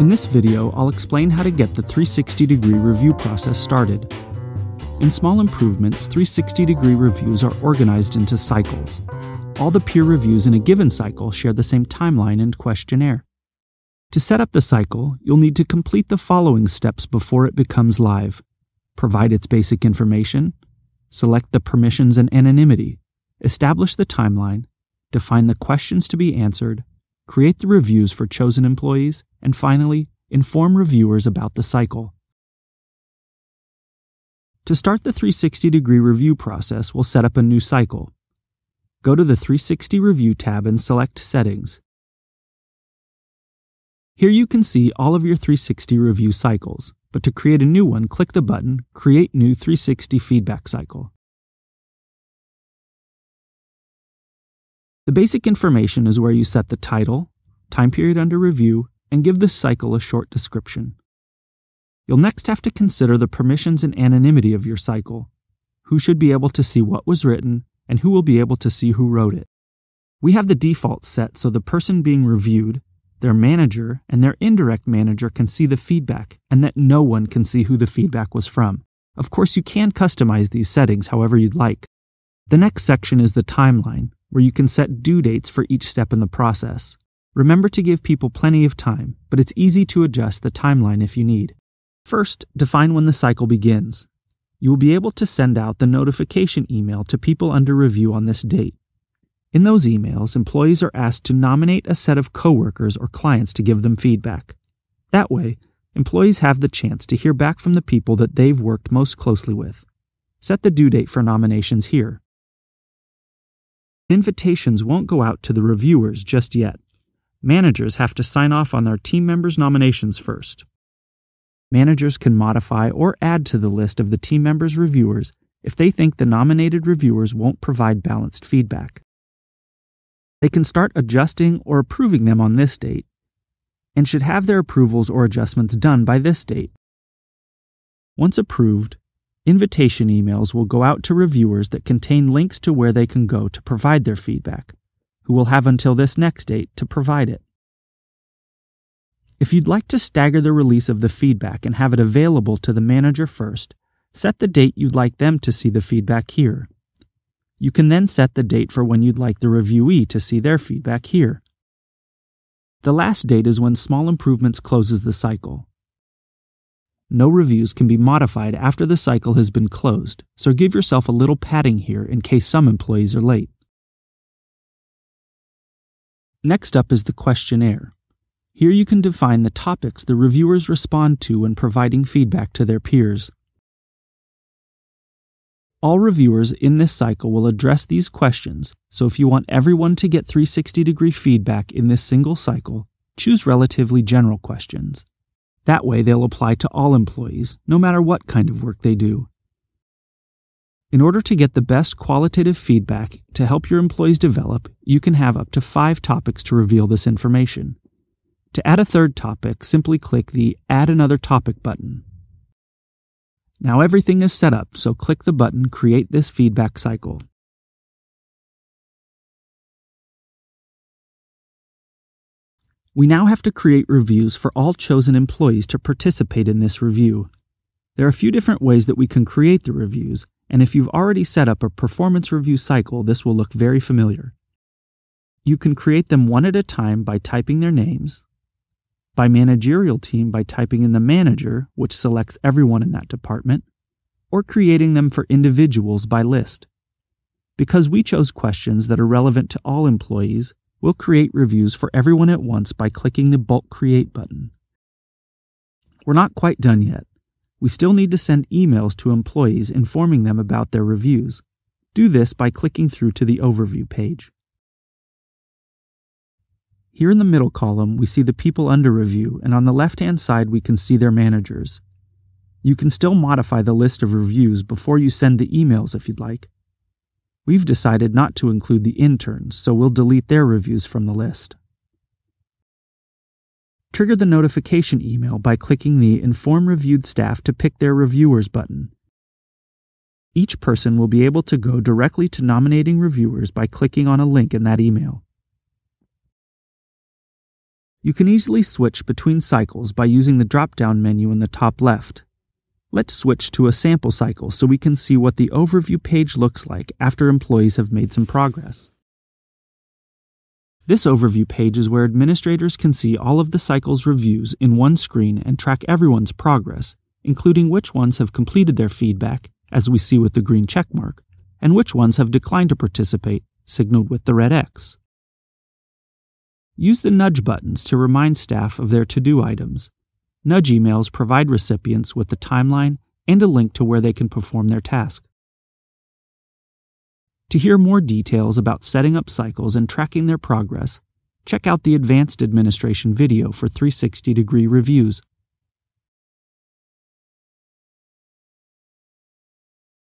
In this video, I'll explain how to get the 360-degree review process started. In Small Improvements, 360-degree reviews are organized into cycles. All the peer reviews in a given cycle share the same timeline and questionnaire. To set up the cycle, you'll need to complete the following steps before it becomes live. Provide its basic information, select the permissions and anonymity, establish the timeline, define the questions to be answered, create the reviews for chosen employees, and finally, inform reviewers about the cycle. To start the 360-degree review process, we'll set up a new cycle. Go to the 360 Review tab and select Settings. Here you can see all of your 360 review cycles, but to create a new one, click the button Create New 360 Feedback Cycle. The basic information is where you set the title, time period under review, and give this cycle a short description. You'll next have to consider the permissions and anonymity of your cycle, who should be able to see what was written, and who will be able to see who wrote it. We have the default set so the person being reviewed, their manager, and their indirect manager can see the feedback, and that no one can see who the feedback was from. Of course, you can customize these settings however you'd like. The next section is the timeline, where you can set due dates for each step in the process. Remember to give people plenty of time, but it's easy to adjust the timeline if you need. First, define when the cycle begins. You will be able to send out the notification email to people under review on this date. In those emails, employees are asked to nominate a set of coworkers or clients to give them feedback. That way, employees have the chance to hear back from the people that they've worked most closely with. Set the due date for nominations here. Invitations won't go out to the reviewers just yet. Managers have to sign off on their team members' nominations first. Managers can modify or add to the list of the team members' reviewers if they think the nominated reviewers won't provide balanced feedback. They can start adjusting or approving them on this date, and should have their approvals or adjustments done by this date. Once approved, invitation emails will go out to reviewers that contain links to where they can go to provide their feedback, who will have until this next date to provide it. If you'd like to stagger the release of the feedback and have it available to the manager first, set the date you'd like them to see the feedback here. You can then set the date for when you'd like the reviewee to see their feedback here. The last date is when Small Improvements closes the cycle. No reviews can be modified after the cycle has been closed, so give yourself a little padding here in case some employees are late. Next up is the questionnaire. Here you can define the topics the reviewers respond to when providing feedback to their peers. All reviewers in this cycle will address these questions, so if you want everyone to get 360-degree feedback in this single cycle, choose relatively general questions. That way they'll apply to all employees, no matter what kind of work they do. In order to get the best qualitative feedback to help your employees develop, you can have up to 5 topics to reveal this information. To add a third topic, simply click the Add Another Topic button. Now everything is set up, so click the button Create this feedback cycle. We now have to create reviews for all chosen employees to participate in this review. There are a few different ways that we can create the reviews, and if you've already set up a performance review cycle, this will look very familiar. You can create them one at a time by typing their names, by managerial team by typing in the manager, which selects everyone in that department, or creating them for individuals by list. Because we chose questions that are relevant to all employees, we'll create reviews for everyone at once by clicking the Bulk Create button. We're not quite done yet. We still need to send emails to employees informing them about their reviews. Do this by clicking through to the Overview page. Here in the middle column, we see the people under review, and on the left-hand side, we can see their managers. You can still modify the list of reviews before you send the emails if you'd like. We've decided not to include the interns, so we'll delete their reviews from the list. Trigger the notification email by clicking the Inform Reviewed Staff to pick their reviewers button. Each person will be able to go directly to nominating reviewers by clicking on a link in that email. You can easily switch between cycles by using the drop-down menu in the top left. Let's switch to a sample cycle so we can see what the overview page looks like after employees have made some progress. This overview page is where administrators can see all of the cycle's reviews in one screen and track everyone's progress, including which ones have completed their feedback, as we see with the green check mark, and which ones have declined to participate, signaled with the red X. Use the nudge buttons to remind staff of their to-do items. Nudge emails provide recipients with the timeline and a link to where they can perform their task. To hear more details about setting up cycles and tracking their progress, check out the Advanced Administration video for 360-degree reviews